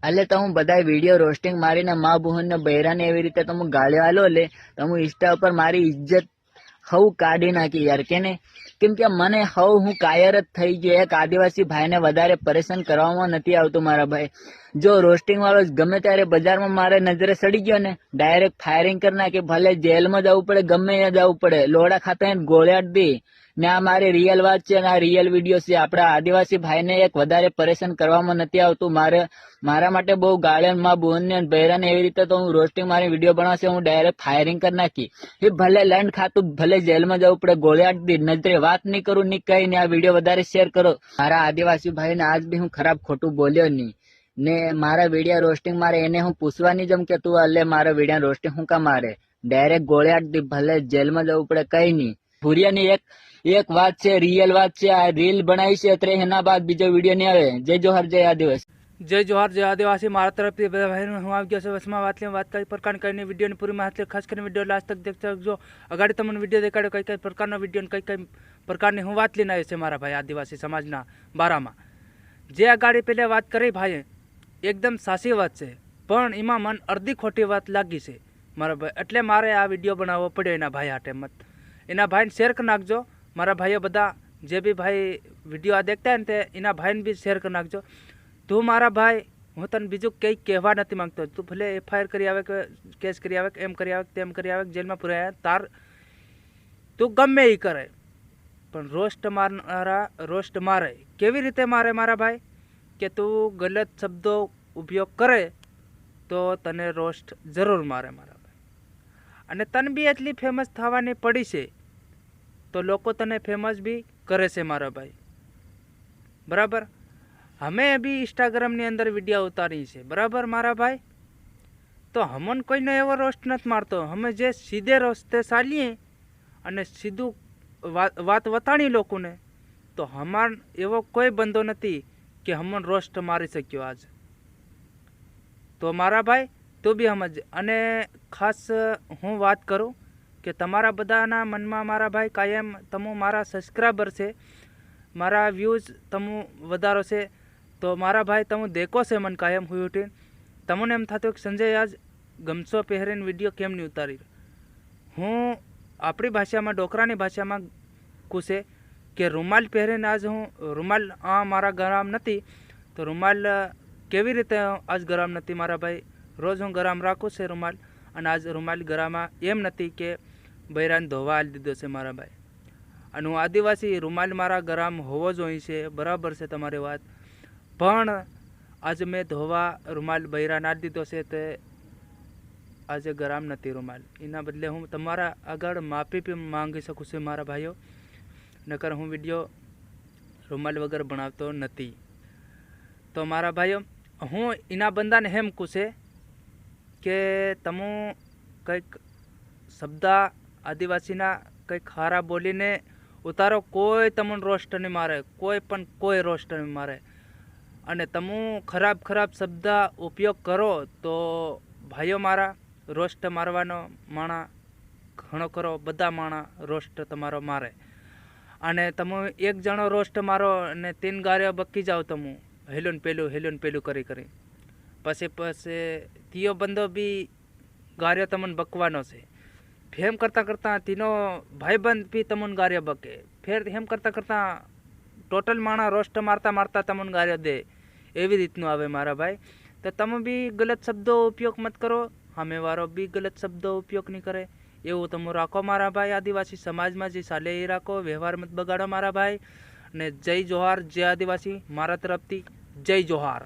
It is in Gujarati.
એટલે તો હું બધા વિડીયો રોસ્ટિંગ મારીને મા બુહન ને બૈરાને એવી રીતે તો હું ગાળ્યો આલો લે તો હું ઇન્સ્ટા ઉપર મારી ઇજ્જત હવ કાઢી નાખી યાર કેને કેમ કે મને હું કાયર જ થઈ ગયો એક આદિવાસી ભાઈને વધારે પરેશાન કરવામાં નથી આવતું મારા ભાઈ જો રોસ્ટિંગ વાળો ગમે ત્યારે બજારમાં મારે નજરે સડી ગયો ને ડાયરેક્ટ ફાયરિંગ કરી નાખે ભલે જેલમાં જવું પડે ગમે ત્યાં જવું પડે લોડા ખાતા ગોળ્યાટ દે ને આ મારી રિયલ વાત છે અને આ રિયલ વિડીયો છે આપણા આદિવાસી ભાઈને એક વધારે પરેશાન કરવામાં નથી આવતું મારા માટે બહુ ગાળ્યા માં બોન ને બૈરાને એવી રીતે તો હું રોસ્ટિંગ મારી વિડીયો બનાવશે હું ડાયરેક્ટ ફાયરિંગ કરી નાખી એ ભલે લેન્ડ ખાતું ભલે જેલમાં જવું પડે ગોળ્યાટ દી નજરે વાત નહીં કરું નહીં કઈ ને આ વિડીયો વધારે શેર કરો મારા આદિવાસી ભાઈને આજ બી હું ખરાબ ખોટું બોલ્યો નહીં ને મારા વિડીયો રોસ્ટિંગ મારે એને હું પૂછવાની જમ કે તું અલ્લે મારા વિડીયો રોસ્ટિંગ હું કા મારે ડાયરેક્ટ ગોળ્યાટ દી ભલે જેલમાં જવું પડે કઈ નહીં ભૂરિયાની એક વાત છે રિયલ વાત છે આ રીલ બનાવી છે અત્યારે એના બાદ બીજો વિડીયો નહીં આવે જય જોહર જય આદિવાસી જય જોહાર જય આદિવાસી મારા તરફથી બધા ભાઈઓને હું આવી ગયો છું વસમાં વાત કઈ પ્રકાર કરીને વિડીયોની પૂરી માહિતી ખાસ કરીને વિડીયો લાસ્ટ તક દેખતા જો અગાડી તમને વિડીયો દેખાડ્યો કઈ પ્રકારનો વિડીયો કઈ પ્રકારની હું વાત લઈને આવ્યો છે મારા ભાઈ આદિવાસી સમાજના બારામાં જે અગાડી પહેલે વાત કરી ભાઈએ એકદમ સાચી વાત છે પણ એમાં મન અડધી ખોટી વાત લાગી છે મારા ભાઈ એટલે મારે આ વિડીયો બનાવવો પડ્યો એના ભાઈ હાટે મત એના ભાઈને શેર કરી નાખજો મારા ભાઈઓ બધા જે બી ભાઈ વિડીયો આ દેખતા હોય ને તે એના ભાઈને બી શેર કરી નાખજો તું મારા ભાઈ હું તને બીજું કંઈ કહેવા નથી માંગતો તું ભલે એફઆઈઆર કરી આવે કે કેસ કરી આવે એમ કરી આવે તેમ કરી આવે જેલમાં પુરાયા તાર તું ગમે એ કરે પણ રોસ્ટ મારે કેવી રીતે મારે મારા ભાઈ કે તું ગલત શબ્દો ઉપયોગ કરે તો તને રોસ્ટ જરૂર મારે મારા ભાઈ અને તને બી એટલી ફેમસ થવાની પડી છે તો લોકો તને ફેમસ બી કરે છે મારા ભાઈ બરાબર અમે બી ઇન્સ્ટાગ્રામની અંદર વિડીયો ઉતારી છે બરાબર મારા ભાઈ તો હમન કોઈનો એવો રોસ્ટ નથી મારતો અમે જે સીધે રસ્તે ચાલીએ અને સીધું વાત વતાણી લોકોને તો હમાર એવો કોઈ બંધો નથી કે હમન રોસ્ટ મારી શક્યો આજ તો મારા ભાઈ તું બી સમજ અને ખાસ હું વાત કરું કે તમારા બધાના મનમાં મારા ભાઈ કાયમ તમે મારા સબસ્ક્રાઈબર છે મારા વ્યૂઝ તમે વધારો છે તો મારા ભાઈ તમે દેખો છે મને કાયમ હુઈ ઉઠીને તમને એમ થતું કે સંજય આજ ગમછો પહેરીને વિડીયો કેમ નહીં ઉતારી હું આપણી ભાષામાં ડોકરાની ભાષામાં કૂશે કે રૂમાલ પહેરીને આજ હું રૂમાલ મારા ગરમ નથી તો રૂમાલ કેવી રીતે આજ ગરમ નથી મારા ભાઈ રોજ હું ગરમ રાખું છે રૂમાલ અને આજ રૂમાલ ગરામાં એમ નથી કે બૈરાને ધોવા આલી દીધો છે મારા ભાઈ અને હું આદિવાસી રૂમાલ મારા ગરમ હોવો જોઈએ છે બરાબર છે તમારી વાત પણ આજે મેં ધોવા રૂમાલ બૈરાને આલી દીધો છે તે આજે ગરમ નથી રૂમાલ એના બદલે હું તમારા આગળ માફી પણ માંગી શકું છું મારા ભાઈઓ નકર હું વિડીયો રૂમાલ વગર બનાવતો નથી તો મારા ભાઈઓ હું એના બંદાને એમ કહું કે તમે કંઈક શબ્દ આદિવાસીના કંઈક ખારા બોલીને ઉતારો કોઈ તમને રોસ્ટ નહીં મારે કોઈ રોસ્ટ નહીં મારે અને તમે ખરાબ શબ્દ ઉપયોગ કરો તો ભાઈઓ મારા રોસ્ટ મારવાનો માણા ઘણો કરો બધા માણા રોસ્ટ તમારો મારે અને તમે એક જણો રોસ્ટ મારો અને 3 ગાર્યો બકી જાઓ તમે હેલું પેલું કરી પછી તીયો બંદો બી ગાર્યો તમને બકવાનો છે ફેમ કરતાં તીનો ભાઈબંધ બી તમને ગાર્યો બકે ફેર એમ કરતાં ટોટલ માણા રોસ્ટ મારતા તમને ગાર્યો દે એવી રીતનું આવે મારા ભાઈ તો તમે બી ગલત શબ્દો ઉપયોગ મત કરો સામેવાળો બી ગલત શબ્દો ઉપયોગ નહીં કરે એવું તમે રાખો મારા ભાઈ આદિવાસી સમાજમાં જે ચાલે એ રાખો વ્યવહાર મત બગાડો મારા ભાઈ અને જય જોહાર જય આદિવાસી મારા તરફથી જય જોહાર।